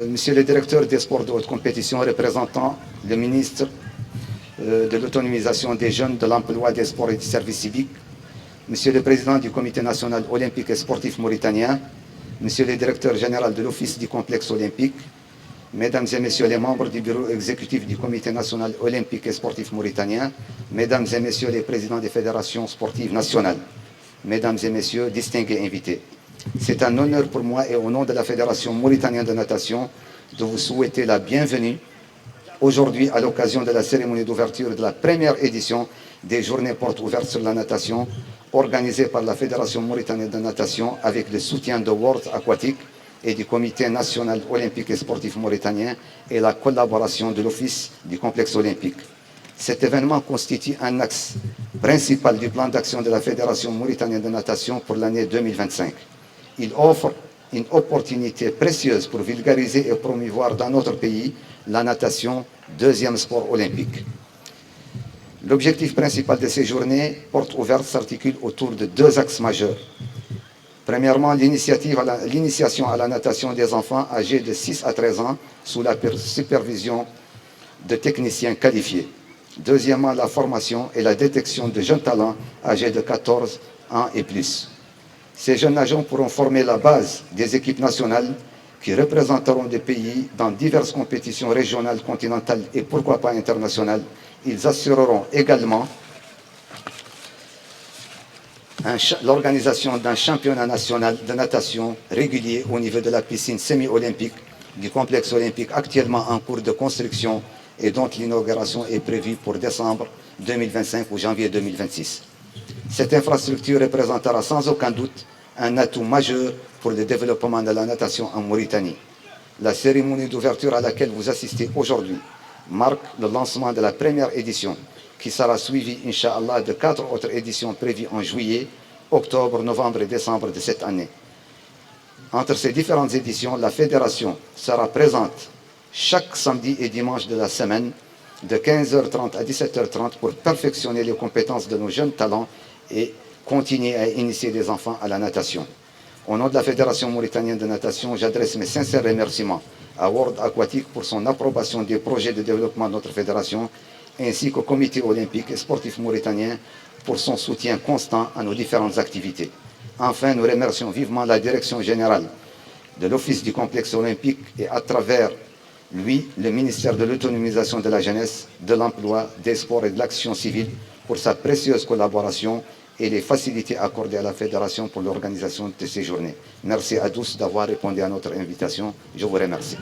Monsieur le directeur des sports de haute compétition représentant le ministre de l'autonomisation des jeunes, de l'emploi, des sports et du service civique, Monsieur le président du comité national olympique et sportif mauritanien, Monsieur le directeur général de l'office du complexe olympique, Mesdames et Messieurs les membres du bureau exécutif du comité national olympique et sportif mauritanien, Mesdames et Messieurs les présidents des fédérations sportives nationales, Mesdames et Messieurs, distingués invités. C'est un honneur pour moi et au nom de la Fédération mauritanienne de natation de vous souhaiter la bienvenue aujourd'hui à l'occasion de la cérémonie d'ouverture de la première édition des Journées portes ouvertes sur la natation organisée par la Fédération mauritanienne de natation avec le soutien de World Aquatic et du Comité national olympique et sportif mauritanien et la collaboration de l'Office du complexe olympique. Cet événement constitue un axe principal du plan d'action de la Fédération mauritanienne de natation pour l'année 2025. Il offre une opportunité précieuse pour vulgariser et promouvoir dans notre pays la natation, deuxième sport olympique. L'objectif principal de ces journées portes ouvertes s'articule autour de deux axes majeurs. Premièrement, l'initiation à la natation des enfants âgés de 6 à 13 ans sous la supervision de techniciens qualifiés. Deuxièmement, la formation et la détection de jeunes talents âgés de 14 ans et plus. Ces jeunes agents pourront former la base des équipes nationales qui représenteront des pays dans diverses compétitions régionales, continentales et pourquoi pas internationales. Ils assureront également l'organisation d'un championnat national de natation régulier au niveau de la piscine semi-olympique du complexe olympique actuellement en cours de construction et dont l'inauguration est prévue pour décembre 2025 ou janvier 2026. Cette infrastructure représentera sans aucun doute un atout majeur pour le développement de la natation en Mauritanie. La cérémonie d'ouverture à laquelle vous assistez aujourd'hui marque le lancement de la première édition qui sera suivie, Inch'Allah, de 4 autres éditions prévues en juillet, octobre, novembre et décembre de cette année. Entre ces différentes éditions, la Fédération sera présente chaque samedi et dimanche de la semaine de 15h30 à 17h30 pour perfectionner les compétences de nos jeunes talents et continuer à initier des enfants à la natation. Au nom de la Fédération mauritanienne de natation, j'adresse mes sincères remerciements à World Aquatic pour son approbation des projets de développement de notre fédération, ainsi qu'au comité olympique et sportif mauritanien pour son soutien constant à nos différentes activités. Enfin, nous remercions vivement la direction générale de l'Office du complexe olympique et à travers lui, le ministère de l'autonomisation de la jeunesse, de l'emploi, des sports et de l'action civile pour sa précieuse collaboration et les facilités accordées à la Fédération pour l'organisation de ces journées. Merci à tous d'avoir répondu à notre invitation. Je vous remercie.